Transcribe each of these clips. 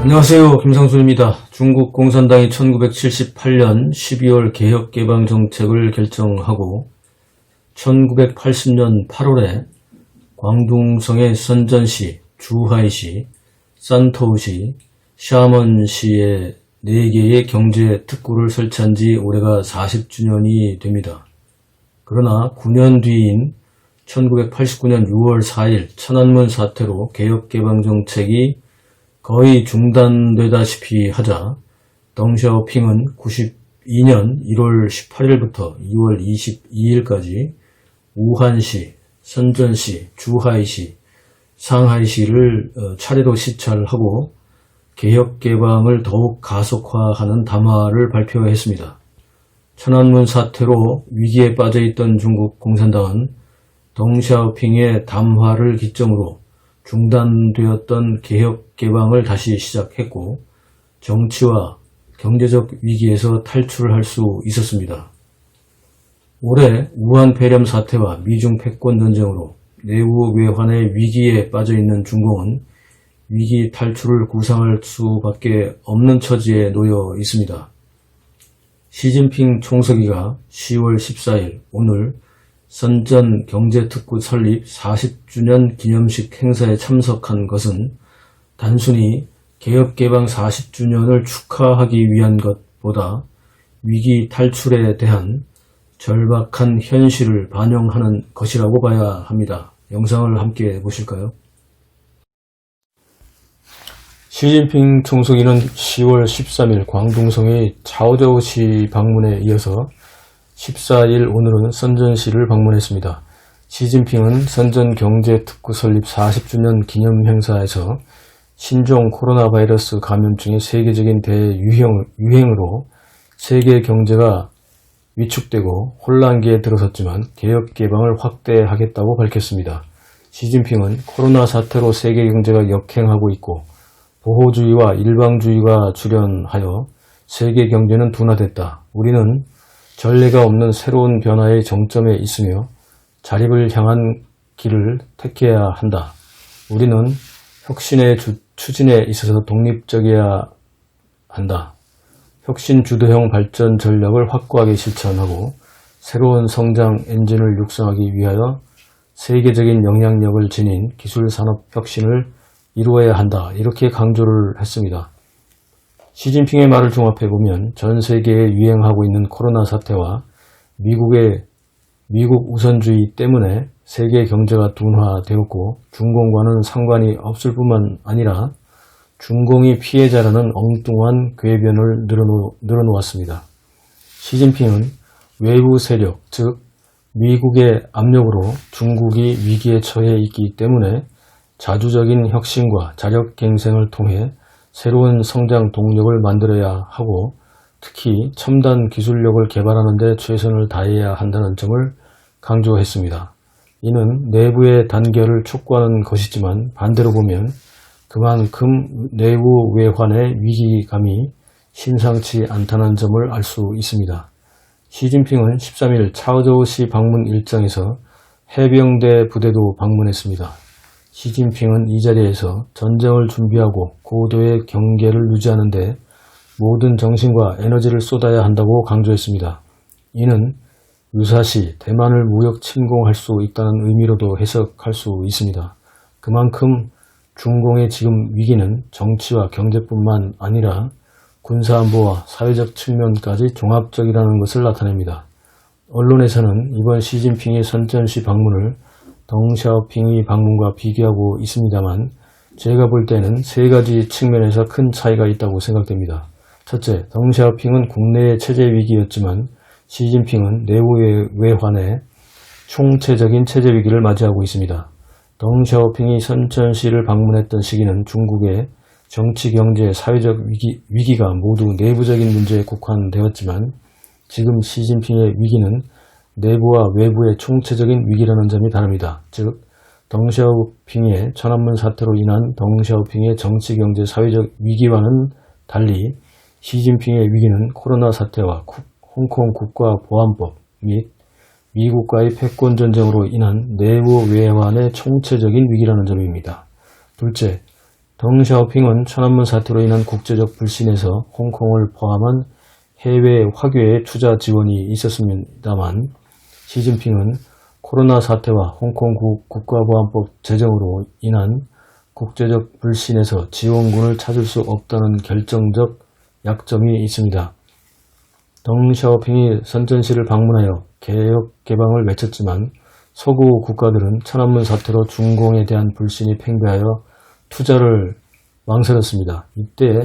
안녕하세요. 김상순입니다. 중국 공산당이 1978년 12월 개혁개방정책을 결정하고 1980년 8월에 광둥성의 선전시, 주하이시, 산토우시, 샤먼시에 4개의 경제특구를 설치한 지 올해가 40주년이 됩니다. 그러나 9년 뒤인 1989년 6월 4일 천안문 사태로 개혁개방정책이 거의 중단되다시피 하자 덩샤오핑은 92년 1월 18일부터 2월 22일까지 우한시, 선전시, 주하이시, 상하이시를 차례로 시찰하고 개혁개방을 더욱 가속화하는 담화를 발표했습니다. 천안문 사태로 위기에 빠져있던 중국 공산당은 덩샤오핑의 담화를 기점으로 중단되었던 개혁개방을 다시 시작했고 정치와 경제적 위기에서 탈출할 수 있었습니다. 올해 우한 폐렴 사태와 미중 패권 전쟁으로 내후 외환의 위기에 빠져있는 중공은 위기 탈출을 구상할 수밖에 없는 처지에 놓여 있습니다. 시진핑 총서기가 10월 14일 오늘 선전 경제특구 설립 40주년 기념식 행사에 참석한 것은 단순히 개혁개방 40주년을 축하하기 위한 것보다 위기 탈출에 대한 절박한 현실을 반영하는 것이라고 봐야 합니다. 영상을 함께 보실까요? 시진핑 총서기는 10월 13일 광둥성의 차오저우시 방문에 이어서 14일 오늘은 선전시를 방문했습니다. 시진핑은 선전 경제특구 설립 40주년 기념 행사에서 신종 코로나 바이러스 감염증의 세계적인 대유행으로 세계 경제가 위축되고 혼란기에 들어섰지만 개혁 개방을 확대하겠다고 밝혔습니다. 시진핑은 코로나 사태로 세계 경제가 역행하고 있고 보호주의와 일방주의가 출현하여 세계 경제는 둔화됐다. 우리는 전례가 없는 새로운 변화의 정점에 있으며 자립을 향한 길을 택해야 한다. 우리는 혁신의 추진에 있어서 독립적이어야 한다. 혁신 주도형 발전 전략을 확고하게 실천하고 새로운 성장 엔진을 육성하기 위하여 세계적인 영향력을 지닌 기술산업 혁신을 이루어야 한다. 이렇게 강조를 했습니다. 시진핑의 말을 종합해보면 전 세계에 유행하고 있는 코로나 사태와 미국 우선주의 때문에 세계 경제가 둔화되었고 중공과는 상관이 없을 뿐만 아니라 중공이 피해자라는 엉뚱한 궤변을 늘어놓았습니다. 시진핑은 외부 세력, 즉 미국의 압력으로 중국이 위기에 처해 있기 때문에 자주적인 혁신과 자력갱생을 통해 새로운 성장 동력을 만들어야 하고 특히 첨단 기술력을 개발하는 데 최선을 다해야 한다는 점을 강조했습니다. 이는 내부의 단결을 촉구하는 것이지만 반대로 보면 그만큼 내부 외환의 위기감이 심상치 않다는 점을 알 수 있습니다. 시진핑은 13일 차오저우시 방문 일정에서 해병대 부대도 방문했습니다. 시진핑은 이 자리에서 전쟁을 준비하고 고도의 경계를 유지하는 데 모든 정신과 에너지를 쏟아야 한다고 강조했습니다. 이는 유사시 대만을 무역 침공할 수 있다는 의미로도 해석할 수 있습니다. 그만큼 중공의 지금 위기는 정치와 경제뿐만 아니라 군사안보와 사회적 측면까지 종합적이라는 것을 나타냅니다. 언론에서는 이번 시진핑의 선전시 방문을 덩샤오핑의 방문과 비교하고 있습니다만 제가 볼 때는 세 가지 측면에서 큰 차이가 있다고 생각됩니다. 첫째, 덩샤오핑은 국내의 체제 위기였지만 시진핑은 내부 외환의 총체적인 체제 위기를 맞이하고 있습니다. 덩샤오핑이 선전시를 방문했던 시기는 중국의 정치, 경제, 사회적 위기가 모두 내부적인 문제에 국한되었지만 지금 시진핑의 위기는 내부와 외부의 총체적인 위기라는 점이 다릅니다. 즉 덩샤오핑의 천안문 사태로 인한 덩샤오핑의 정치, 경제, 사회적 위기와는 달리 시진핑의 위기는 코로나 사태와 홍콩 국가보안법 및 미국과의 패권 전쟁으로 인한 내부 외환의 총체적인 위기라는 점입니다. 둘째, 덩샤오핑은 천안문 사태로 인한 국제적 불신에서 홍콩을 포함한 해외 화교의 투자 지원이 있었습니다만 시진핑은 코로나 사태와 홍콩 국가보안법 제정으로 인한 국제적 불신에서 지원군을 찾을 수 없다는 결정적 약점이 있습니다. 덩샤오핑이 선전시를 방문하여 개혁 개방을 외쳤지만 서구 국가들은 천안문 사태로 중공에 대한 불신이 팽배하여 투자를 망설였습니다. 이때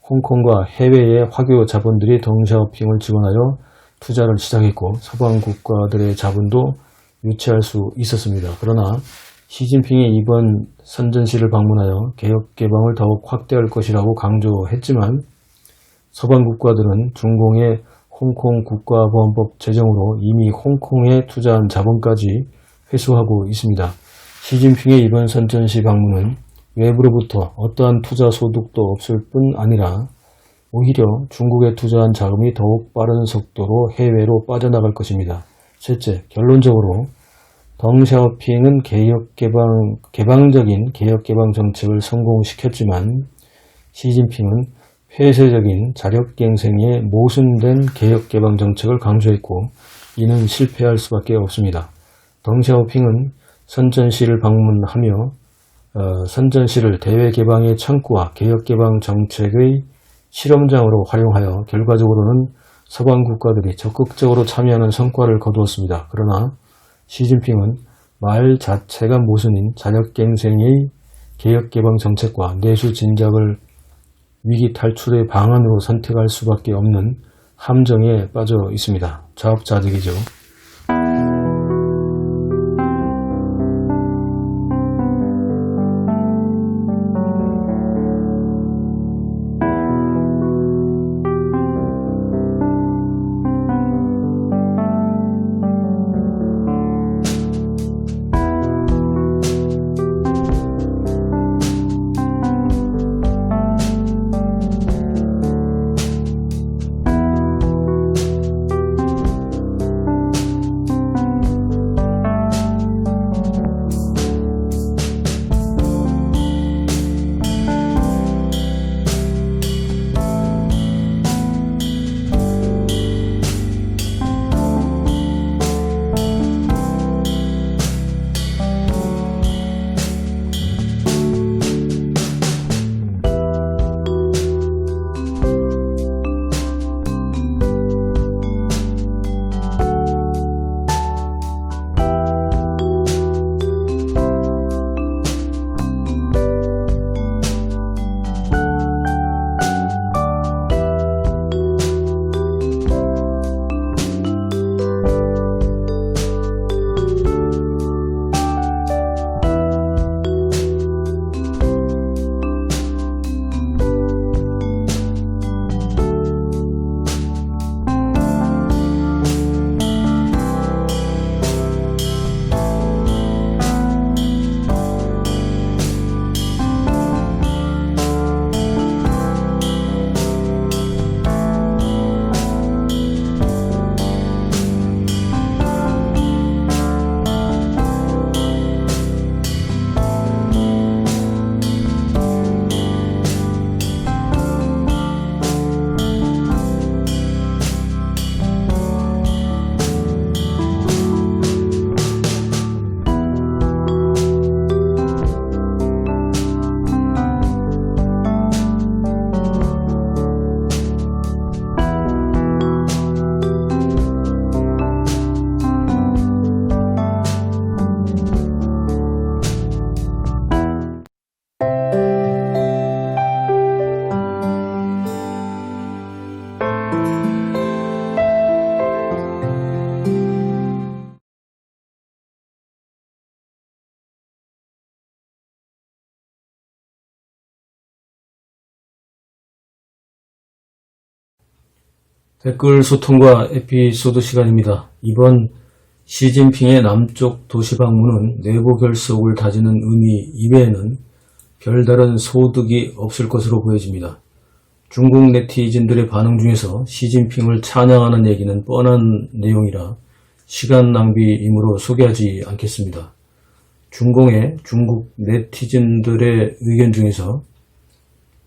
홍콩과 해외의 화교 자본들이 덩샤오핑을 지원하여 투자를 시작했고 서방 국가들의 자본도 유치할 수 있었습니다. 그러나 시진핑이 이번 선전시를 방문하여 개혁 개방을 더욱 확대할 것이라고 강조했지만 서방 국가들은 중공의 홍콩 국가보안법 제정으로 이미 홍콩에 투자한 자본까지 회수하고 있습니다. 시진핑의 이번 선전시 방문은 외부로부터 어떠한 투자 소득도 없을 뿐 아니라 오히려 중국에 투자한 자금이 더욱 빠른 속도로 해외로 빠져나갈 것입니다. 셋째, 결론적으로 덩샤오핑은 개방적인 개혁 개방 정책을 성공시켰지만 시진핑은 폐쇄적인 자력갱생에 모순된 개혁 개방 정책을 강조했고 이는 실패할 수밖에 없습니다. 덩샤오핑은 선전시를 방문하며 선전시를 대외 개방의 창구와 개혁 개방 정책의 실험장으로 활용하여 결과적으로는 서방 국가들이 적극적으로 참여하는 성과를 거두었습니다. 그러나 시진핑은 말 자체가 모순인 자력갱생의 개혁 개방 정책과 내수 진작을 위기 탈출의 방안으로 선택할 수밖에 없는 함정에 빠져 있습니다. 자업자득이죠. 댓글 소통과 에피소드 시간입니다. 이번 시진핑의 남쪽 도시 방문은 내부 결속을 다지는 의미 이외에는 별다른 소득이 없을 것으로 보여집니다. 중국 네티즌들의 반응 중에서 시진핑을 찬양하는 얘기는 뻔한 내용이라 시간 낭비이므로 소개하지 않겠습니다. 중공의 중국 네티즌들의 의견 중에서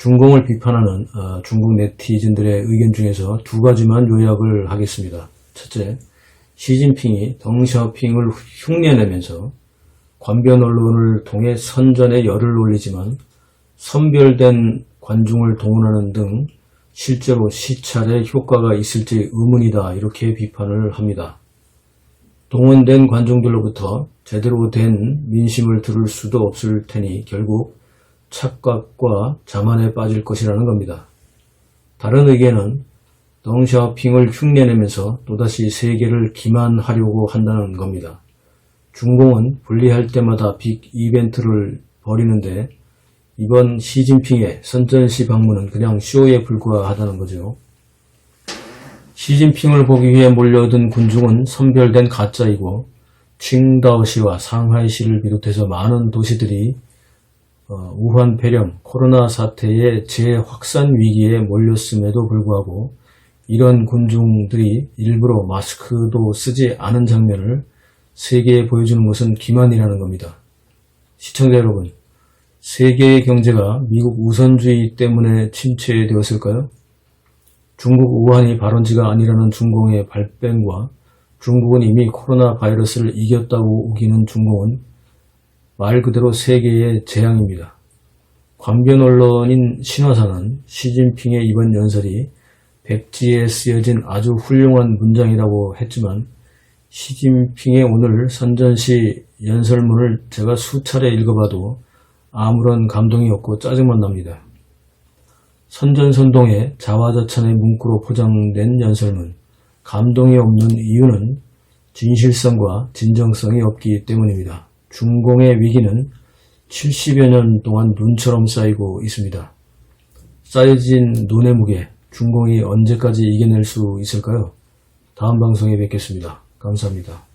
중공을 비판하는 중국 네티즌들의 의견 중에서 두 가지만 요약을 하겠습니다. 첫째, 시진핑이 덩샤오핑을 흉내내면서 관변 언론을 통해 선전에 열을 올리지만 선별된 관중을 동원하는 등 실제로 시찰에 효과가 있을지 의문이다, 이렇게 비판을 합니다. 동원된 관중들로부터 제대로 된 민심을 들을 수도 없을 테니 결국 착각과 자만에 빠질 것이라는 겁니다. 다른 의견은 덩샤오핑을 흉내내면서 또다시 세계를 기만하려고 한다는 겁니다. 중공은 분리할 때마다 빅 이벤트를 벌이는데 이번 시진핑의 선전시 방문은 그냥 쇼에 불과하다는 거죠. 시진핑을 보기 위해 몰려든 군중은 선별된 가짜이고 칭다오시와 상하이시를 비롯해서 많은 도시들이 우한 폐렴, 코로나 사태의 재확산 위기에 몰렸음에도 불구하고 이런 군중들이 일부러 마스크도 쓰지 않은 장면을 세계에 보여주는 것은 기만이라는 겁니다. 시청자 여러분, 세계의 경제가 미국 우선주의 때문에 침체되었을까요? 중국 우한이 발원지가 아니라는 중공의 발뺌과 중국은 이미 코로나 바이러스를 이겼다고 우기는 중공은 말 그대로 세계의 재앙입니다. 관변 언론인 신화사는 시진핑의 이번 연설이 백지에 쓰여진 아주 훌륭한 문장이라고 했지만 시진핑의 오늘 선전시 연설문을 제가 수차례 읽어봐도 아무런 감동이 없고 짜증만 납니다. 선전선동의 자화자찬의 문구로 포장된 연설문, 감동이 없는 이유는 진실성과 진정성이 없기 때문입니다. 중공의 위기는 70여 년 동안 눈처럼 쌓이고 있습니다. 쌓여진 눈의 무게, 중공이 언제까지 이겨낼 수 있을까요? 다음 방송에 뵙겠습니다. 감사합니다.